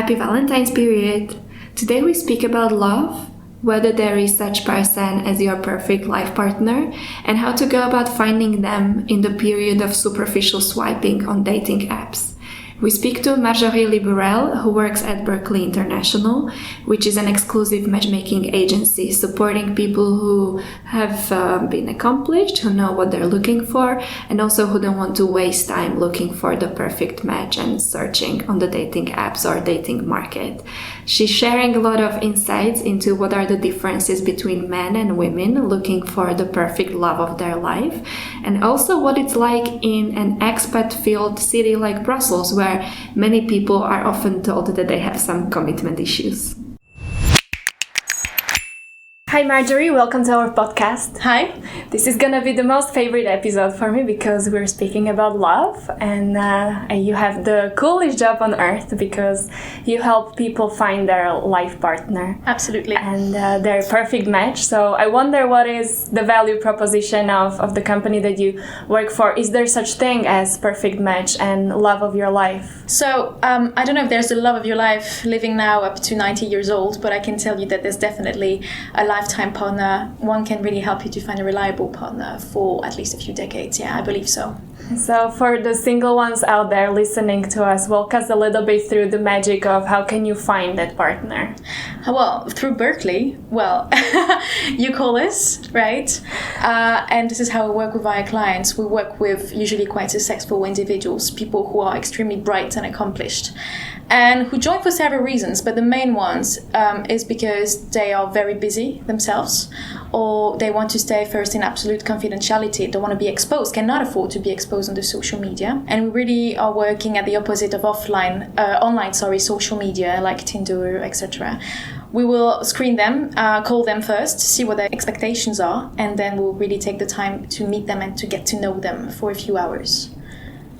happy Valentine's period. Today we speak about love, whether there is such person as your perfect life partner, and how to go about finding them in the period of superficial swiping on dating apps. We speak to Marjorie Libourel, who works at Berkeley International, which is an exclusive matchmaking agency supporting people who have been accomplished, who know what they're looking for, and also who don't want to waste time looking for the perfect match and searching on the dating apps or dating market. She's sharing a lot of insights into what are the differences between men and women looking for the perfect love of their life, and also what it's like in an expat-filled city like Brussels, where many people are often told that they have some commitment issues. Hi Marjorie, welcome to our podcast. Hi. This is gonna be the most favorite episode for me because we're speaking about love, and you have the coolest job on earth because you help people find their life partner. Absolutely. And their perfect match. So I wonder, what is the value proposition of the company that you work for? Is there such thing as perfect match and love of your life? So I don't know if there's the love of your life living now up to 90 years old, but I can tell you that there's definitely a lifetime partner. One can really help you to find a reliable partner for at least a few decades. Yeah, I believe so. So for the single ones out there listening to us, walk us a little bit through the magic of how can you find that partner? Well, through Berkeley, you call us, right? And this is how we work with our clients. We work with usually quite successful individuals, people who are extremely bright and accomplished, and who join for several reasons, but the main ones is because they are very busy themselves, or they want to stay first in absolute confidentiality, don't want to be exposed, cannot afford to be exposed on the social media. And we really are working at the opposite of online social media like Tinder, etc. We will screen them, call them first, see what their expectations are, and then we'll really take the time to meet them and to get to know them for a few hours.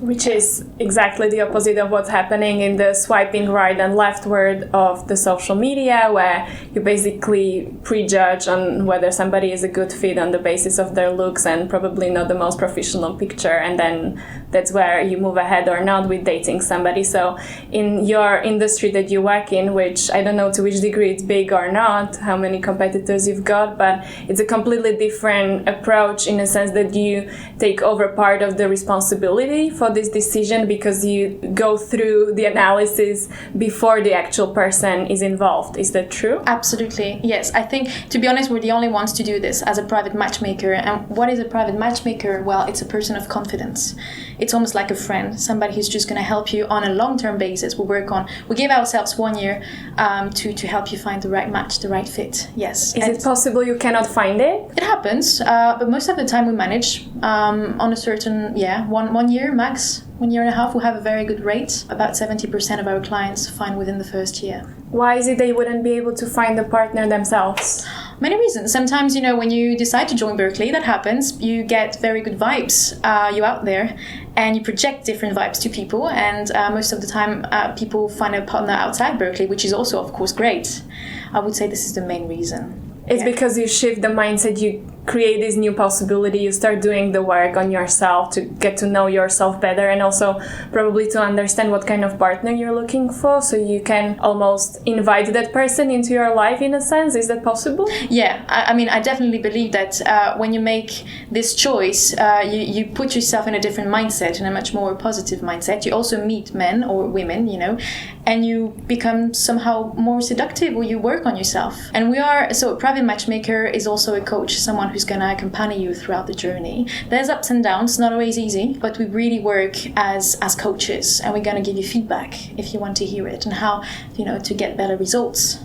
Which is exactly the opposite of what's happening in the swiping right and leftward of the social media, where you basically prejudge on whether somebody is a good fit on the basis of their looks and probably not the most professional picture, and then that's where you move ahead or not with dating somebody. So in your industry that you work in, which I don't know to which degree it's big or not, how many competitors you've got, but it's a completely different approach in a sense that you take over part of the responsibility for this decision because you go through the analysis before the actual person is involved. Is that true? Absolutely, yes. I think, to be honest, we're the only ones to do this as a private matchmaker. And what is a private matchmaker? Well, it's a person of confidence. It's almost like a friend, somebody who's just going to help you on a long-term basis. We give ourselves 1 year to help you find the right match, the right fit. Yes. Is it possible you cannot find it? It happens, but most of the time we manage on a certain, 1 year max. 1 year and a half, we have a very good rate. About 70% of our clients find within the first year. Why is it they wouldn't be able to find the partner themselves? Many reasons. Sometimes, when you decide to join Berkeley, that happens. You get very good vibes. You're out there and you project different vibes to people. And most of the time, people find a partner outside Berkeley, which is also, of course, great. I would say this is the main reason. It's because you shift the mindset, you create this new possibility, you start doing the work on yourself to get to know yourself better, and also probably to understand what kind of partner you're looking for, so you can almost invite that person into your life in a sense. Is that possible? Yeah, I definitely believe that when you make this choice, you put yourself in a different mindset, in a much more positive mindset. You also meet men or women, and you become somehow more seductive, or you work on yourself. And a private matchmaker is also a coach, someone who's going to accompany you throughout the journey. There's ups and downs, not always easy, but we really work as coaches, and we're going to give you feedback if you want to hear it, and how, to get better results.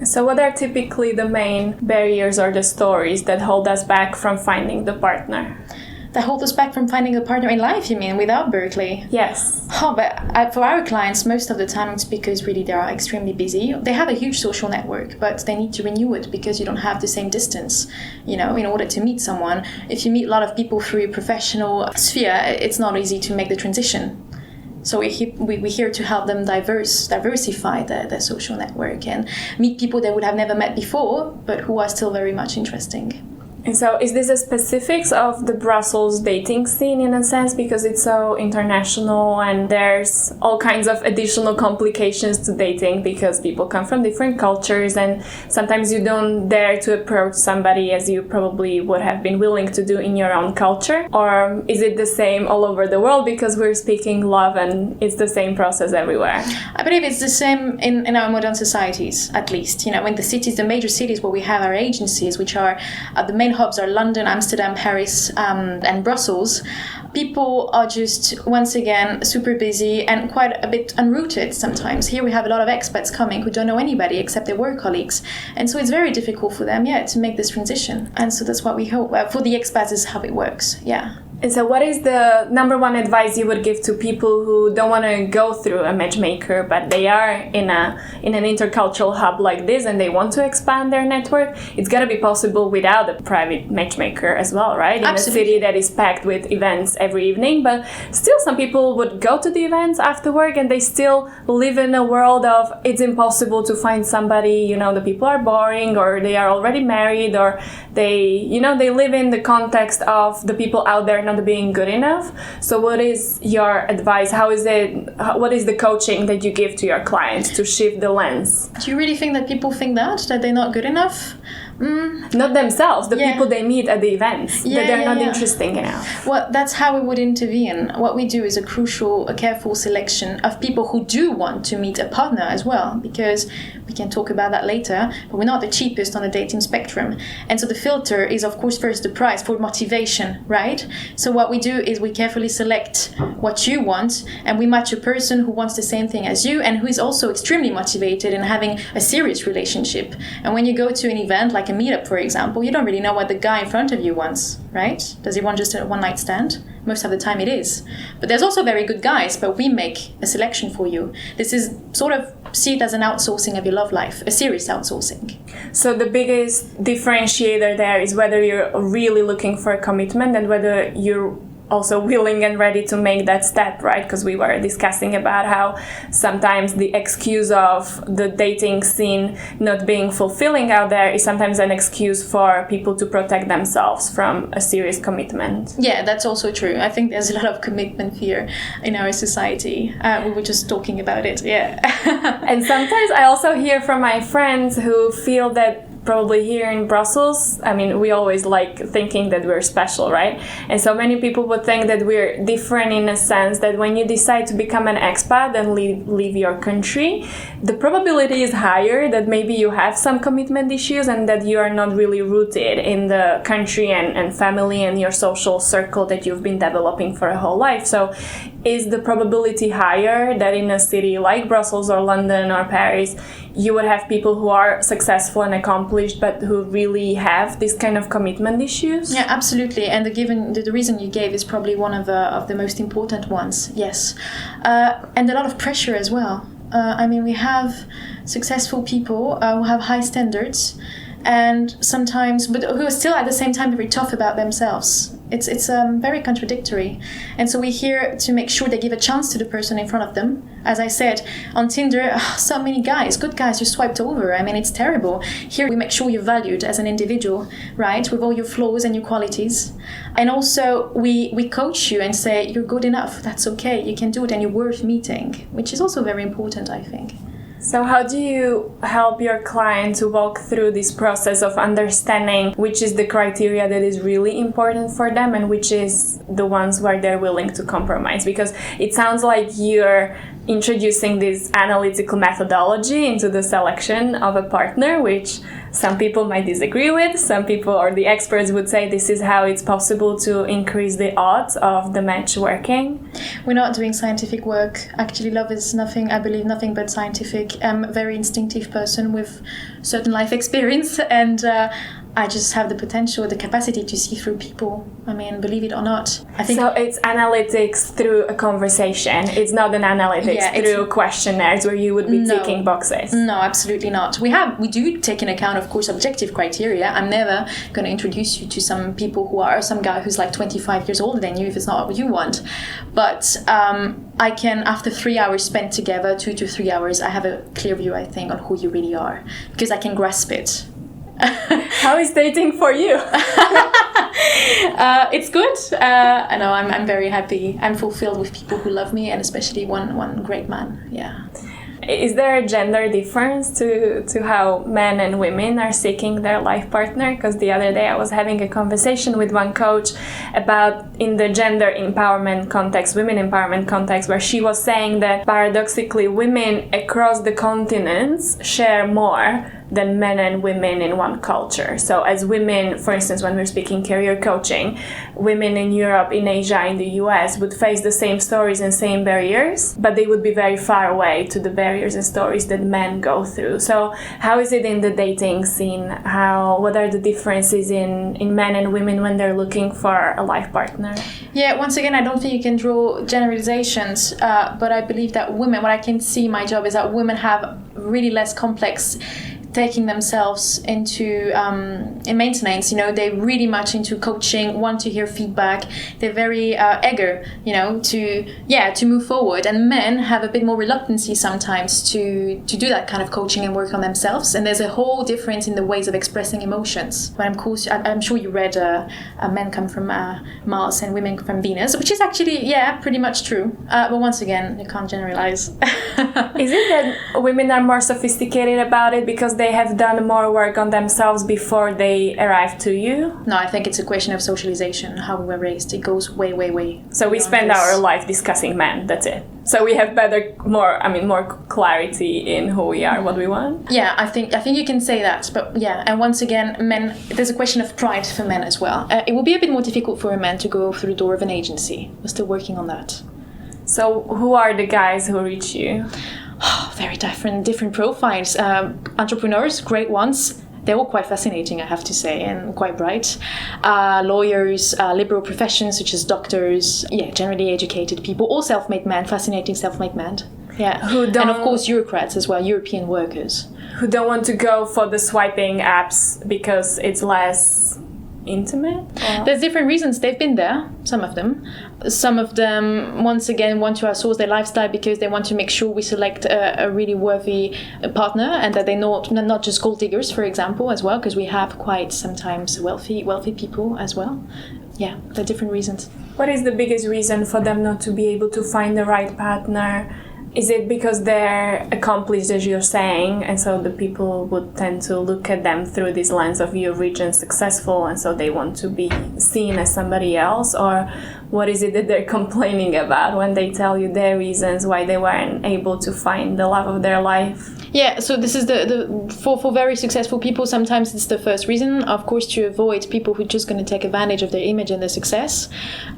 So what are typically the main barriers or the stories that hold us back from finding the partner? That hold us back from finding a partner in life, you mean, without Berkeley? Yes. But for our clients, most of the time it's because really they are extremely busy. They have a huge social network, but they need to renew it because you don't have the same distance, in order to meet someone. If you meet a lot of people through your professional sphere, it's not easy to make the transition. So we're here to help them diversify their social network and meet people they would have never met before, but who are still very much interesting. And so is this a specifics of the Brussels dating scene in a sense, because it's so international and there's all kinds of additional complications to dating because people come from different cultures and sometimes you don't dare to approach somebody as you probably would have been willing to do in your own culture? Or is it the same all over the world because we're speaking love and it's the same process everywhere? I believe it's the same in our modern societies, at least. You know, in the major cities where we have our agencies, which are the main hubs are London, Amsterdam, Paris, and Brussels. People are just, once again, super busy and quite a bit unrooted sometimes. Here we have a lot of expats coming who don't know anybody except their work colleagues. And so it's very difficult for them, to make this transition. And so that's what we hope. For the expats is how it works, And so what is the number one advice you would give to people who don't want to go through a matchmaker, but they are in an intercultural hub like this and they want to expand their network? It's got to be possible without a private matchmaker as well, right? In Absolutely. a city that is packed with events every evening, but still some people would go to the events after work and they still live in a world of it's impossible to find somebody, the people are boring or they are already married or they live in the context of the people out there not being good enough. So what is your advice? What is the coaching that you give to your clients to shift the lens? Do you really think that people think that they're not good enough? Not themselves, the people they meet at the events, that they're not interesting enough. Well, that's how we would intervene. What we do is a careful selection of people who do want to meet a partner as well, because we can talk about that later, but we're not the cheapest on the dating spectrum. And so the filter is, of course, first the price for motivation, right? So what we do is we carefully select what you want, and we match a person who wants the same thing as you and who is also extremely motivated in having a serious relationship. And when you go to an event like a meetup, for example, you don't really know what the guy in front of you wants, right? Does he want just a one-night stand? Most of the time it is. But there's also very good guys, but we make a selection for you. This is sort of, see it as an outsourcing of your love life, a serious outsourcing. So the biggest differentiator there is whether you're really looking for a commitment and whether you're also willing and ready to make that step, right? Because we were discussing about how sometimes the excuse of the dating scene not being fulfilling out there is sometimes an excuse for people to protect themselves from a serious commitment. Yeah, that's also true. I think there's a lot of commitment fear in our society. We were just talking about it, And sometimes I also hear from my friends who feel that probably here in Brussels, we always like thinking that we're special, right? And so many people would think that we're different in a sense that when you decide to become an expat and leave your country, the probability is higher that maybe you have some commitment issues and that you are not really rooted in the country and family and your social circle that you've been developing for a whole life. So is the probability higher that in a city like Brussels or London or Paris, you would have people who are successful and accomplished, but who really have this kind of commitment issues? Yeah, absolutely. And the reason you gave is probably one of the most important ones. Yes, and a lot of pressure as well. We have successful people who have high standards, and sometimes, but who are still at the same time very tough about themselves. It's very contradictory. And so we're here to make sure they give a chance to the person in front of them. As I said, on Tinder, so many guys, good guys, you swiped over. It's terrible. Here we make sure you're valued as an individual, right? With all your flaws and your qualities. And also we coach you and say, you're good enough, that's okay, you can do it and you're worth meeting, which is also very important, I think. So how do you help your client to walk through this process of understanding which is the criteria that is really important for them and which is the ones where they're willing to compromise? Because it sounds like you're introducing this analytical methodology into the selection of a partner, which some people might disagree with. Some people or the experts would say this is how it's possible to increase the odds of the match working. We're not doing scientific work. Actually, love is nothing but scientific. I'm a very instinctive person with certain life experience, and I just have the potential, the capacity to see through people. Believe it or not. I think so. It's analytics through a conversation. It's not an analytics through questionnaires where you would be ticking boxes. No, absolutely not. We do take into account, of course, objective criteria. I'm never going to introduce you to some people some guy who's like 25 years older than you if it's not what you want. But I can, after 3 hours spent together, 2 to 3 hours, I have a clear view, I think, on who you really are, because I can grasp it. How is dating for you? It's good. I know I'm very happy. I'm fulfilled with people who love me, and especially one great man. Yeah. Is there a gender difference to how men and women are seeking their life partner? Because the other day I was having a conversation with one coach about in the gender empowerment context, women empowerment context, where she was saying that paradoxically women across the continents share more than men and women in one culture. So as women, for instance, when we're speaking career coaching, women in Europe, in Asia, in the US would face the same stories and same barriers, but they would be very far away to the barriers and stories that men go through. So how is it in the dating scene? What are the differences in men and women when they're looking for a life partner? Yeah, once again, I don't think you can draw generalizations, but I believe that women, what I can see my job is that women have really less complex taking themselves into in maintenance. They're really much into coaching, want to hear feedback. They're very eager, to move forward. And men have a bit more reluctancy sometimes to do that kind of coaching and work on themselves. And there's a whole difference in the ways of expressing emotions. But I'm sure you read men come from Mars and women from Venus, which is actually, pretty much true. But once again, you can't generalize. Is it that women are more sophisticated about it because they have done more work on themselves before they arrive to you? No, I think it's a question of socialization, how we were raised. It goes way, way, way. So we spend our life discussing men, that's it. So we have more clarity in who we are, what we want. Yeah, I think you can say that. But yeah, and once again, men, there's a question of pride for men as well. It will be a bit more difficult for a man to go through the door of an agency. We're still working on that. So who are the guys who reach you? Very different profiles. Entrepreneurs, great ones. They're all quite fascinating, I have to say, and quite bright. Lawyers, liberal professions such as doctors, generally educated people, all self-made men, fascinating self-made men. Yeah, and of course bureaucrats as well, European workers. Who don't want to go for the swiping apps because it's less intimate? Or? There's different reasons. They've been there, some of them. Some of them, once again, want to outsource their lifestyle because they want to make sure we select a really worthy partner and that they're not just gold diggers, for example, as well, because we have quite sometimes wealthy people as well. Yeah, there are different reasons. What is the biggest reason for them not to be able to find the right partner? Is it because they're accomplished, as you're saying, and so the people would tend to look at them through this lens of you're rich and successful, and so they want to be seen as somebody else? Or what is it that they're complaining about when they tell you their reasons why they weren't able to find the love of their life? Yeah, so this is for very successful people, sometimes it's the first reason, of course, to avoid people who are just going to take advantage of their image and their success,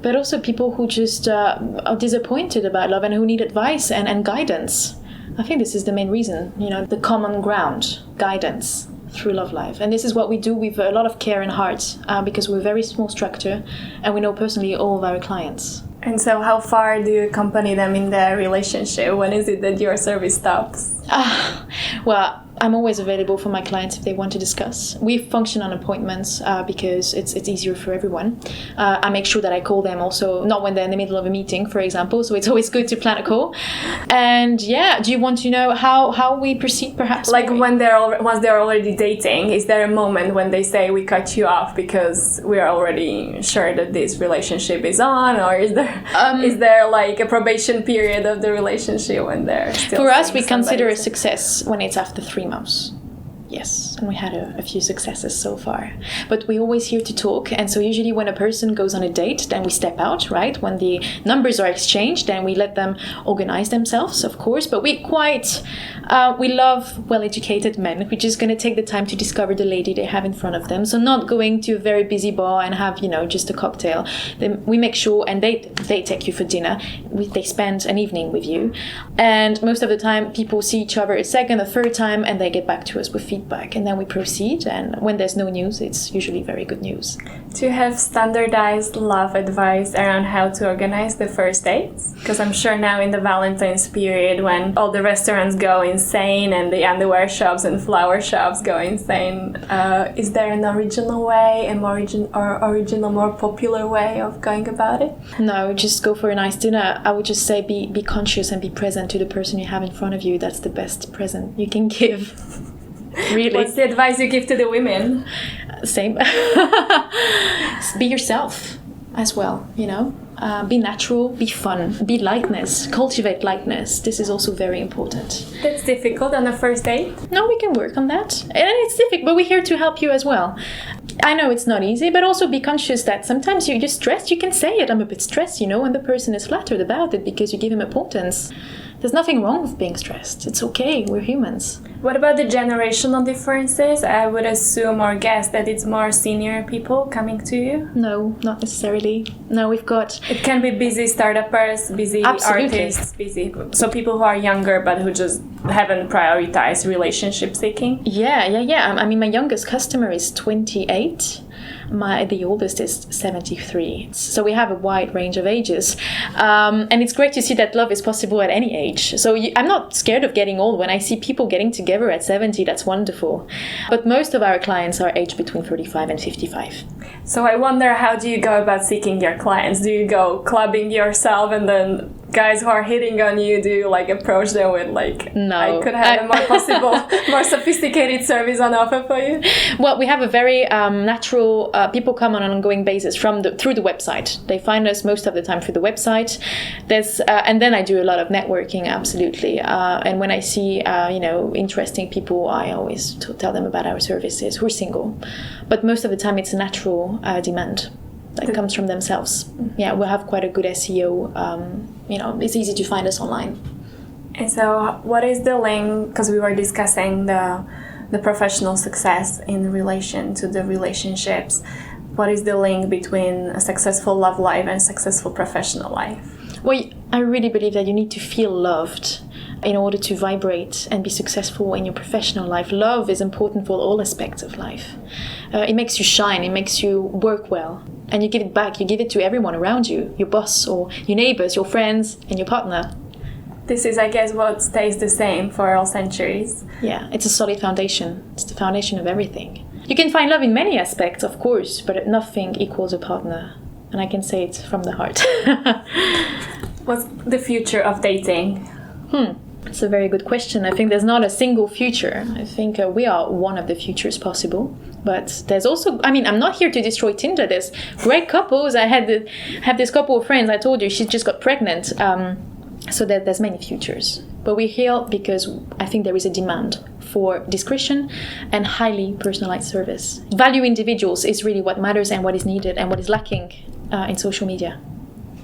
but also people who just are disappointed about love and who need advice and guidance. I think this is the main reason, the common ground, guidance through love life. And this is what we do with a lot of care and heart, because we're a very small structure and we know personally all of our clients. And so how far do you accompany them in their relationship? When is it that your service stops? Well, I'm always available for my clients if they want to discuss. We function on appointments because it's easier for everyone. I make sure that I call them also, not when they're in the middle of a meeting, for example, so it's always good to plan a call. And do you want to know how we proceed, perhaps? Like once they're already dating, is there a moment when they say we cut you off because we're already sure that this relationship is on, or is there like a probation period of the relationship when they're still? For us, we consider a success when it's after 3 months. Yes, and we had a few successes so far. But we're always here to talk, and so usually when a person goes on a date, then we step out, right? When the numbers are exchanged, then we let them organize themselves, of course. But we love well-educated men. We're just going to take the time to discover the lady they have in front of them. So not going to a very busy bar and have, just a cocktail. Then we make sure, and they take you for dinner. They spend an evening with you. And most of the time, people see each other a second, a third time, and they get back to us with feedback. And then we proceed, and when there's no news, it's usually very good news. Do you have standardized love advice around how to organize the first dates? Because I'm sure now in the Valentine's period, when all the restaurants go insane and the underwear shops and flower shops go insane, is there an original way, a more original, more popular way of going about it? No, just go for a nice dinner. I would just say be conscious and be present to the person you have in front of you. That's the best present you can give. Really. What's the advice you give to the women? Same. Be yourself as well, you know. Be natural, be fun, be lightness, cultivate lightness. This is also very important. That's difficult on the first date. No, we can work on that. And it's difficult, but we're here to help you as well. I know it's not easy, but also be conscious that sometimes you're stressed. You can say it, I'm a bit stressed, you know, and the person is flattered about it because you give him importance. There's nothing wrong with being stressed. It's okay, we're humans. What about the generational differences? I would assume or guess that it's more senior people coming to you. No, not necessarily. No, we've got... It can be busy startups, busy Absolutely. artists, busy... So people who are younger but who just haven't prioritized relationship seeking. Yeah. I mean, my youngest customer is 28. The oldest is 73. So we have a wide range of ages. And it's great to see that love is possible at any age. So I'm not scared of getting old. When I see people getting together at 70, that's wonderful. But most of our clients are aged between 35 and 55. So I wonder, how do you go about seeking your clients? Do you go clubbing yourself and then guys who are hitting on you, do you like approach them with like, no, I could have a more possible, more sophisticated service on offer for you? Well, we have a very natural, people come on an ongoing basis through the website. They find us most of the time through the website. And then I do a lot of networking, absolutely. And when I see, interesting people, I always tell them about our services who are single. But most of the time it's a natural demand that comes from themselves. Yeah, we have quite a good SEO. It's easy to find us online. And so what is the link, because we were discussing the professional success in relation to the relationships, what is the link between a successful love life and successful professional life? Well, I really believe that you need to feel loved in order to vibrate and be successful in your professional life. Love is important for all aspects of life. It makes you shine, it makes you work well. And you give it back, you give it to everyone around you, your boss or your neighbors, your friends and your partner. This is, I guess, what stays the same for all centuries. Yeah, it's a solid foundation. It's the foundation of everything. You can find love in many aspects, of course, but nothing equals a partner. And I can say it from the heart. What's the future of dating? It's a very good question. I think there's not a single future. I think we are one of the futures possible. But there's also, I'm not here to destroy Tinder. There's great couples. I have this couple of friends. I told you, she just got pregnant. So there's many futures. But we're here because I think there is a demand for discretion and highly personalized service. Value individuals is really what matters and what is needed and what is lacking in social media.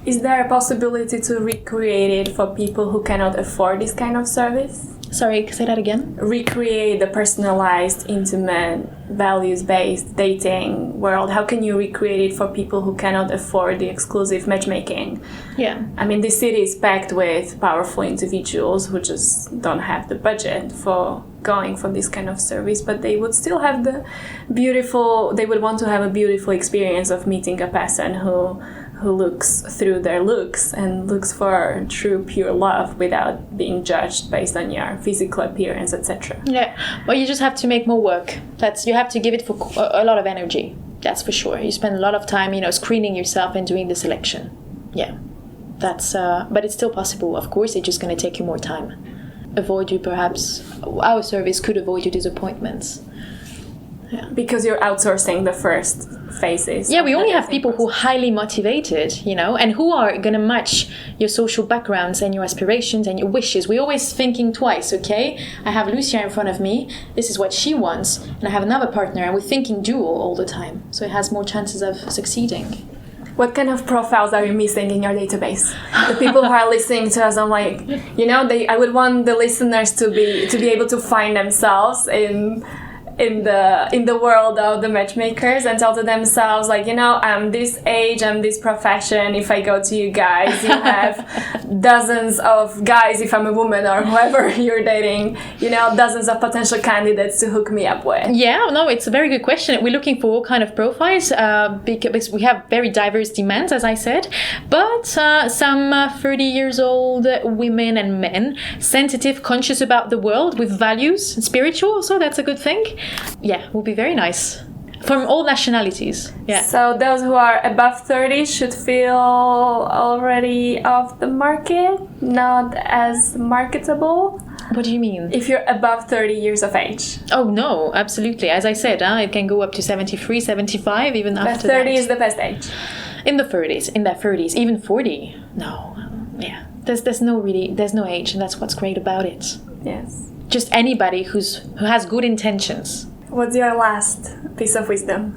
Is there a possibility to recreate it for people who cannot afford this kind of service? Sorry, say that again? Recreate the personalized, intimate, values-based dating world. How can you recreate it for people who cannot afford the exclusive matchmaking? Yeah. The city is packed with powerful individuals who just don't have the budget for going for this kind of service, but they would still have they would want to have a beautiful experience of meeting a person who looks through their looks and looks for true pure love without being judged based on your physical appearance, etc. Yeah, well, you just have to make more work. You have to give it for a lot of energy, that's for sure. You spend a lot of time, screening yourself and doing the selection. Yeah, that's but it's still possible. Of course, it's just going to take you more time. Our service could avoid you disappointments. Yeah. Because you're outsourcing the first phases. Yeah, we only have people who are highly motivated, and who are going to match your social backgrounds and your aspirations and your wishes. We're always thinking twice, okay? I have Lucia in front of me. This is what she wants. And I have another partner, and we're thinking dual all the time. So it has more chances of succeeding. What kind of profiles are you missing in your database? The people who are listening to us, I'm like, I would want the listeners to be able to find themselves in the world of the matchmakers and tell to themselves, like, I'm this age, I'm this profession. If I go to you guys, you have dozens of guys, if I'm a woman or whoever you're dating, dozens of potential candidates to hook me up with. Yeah, no, it's a very good question. We're looking for all kind of profiles because we have very diverse demands, as I said, but some 30 years old women and men, sensitive, conscious about the world, with values, and spiritual, so that's a good thing. Yeah, would be very nice. From all nationalities. Yeah. So those who are above 30 should feel already off the market, not as marketable. What do you mean? If you're above 30 years of age. Oh, no, absolutely. As I said, it can go up to 73, 75, even But after 30 that. is the best age. In their 30s, even 40. No, yeah. There's no age, and that's what's great about it. Yes. Just anybody who has good intentions. What's your last piece of wisdom?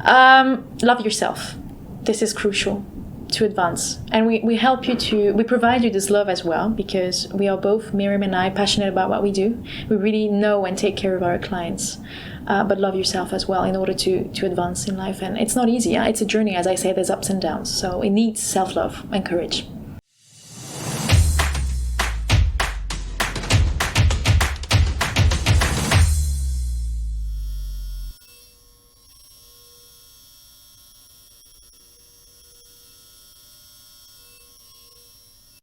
Love yourself. This is crucial to advance, and we help you we provide you this love as well, because we are both, Miriam and I, passionate about what we do. We really know and take care of our clients, but love yourself as well in order to advance in life. And it's not easy. It's a journey, as I say. There's ups and downs, so it needs self-love and courage.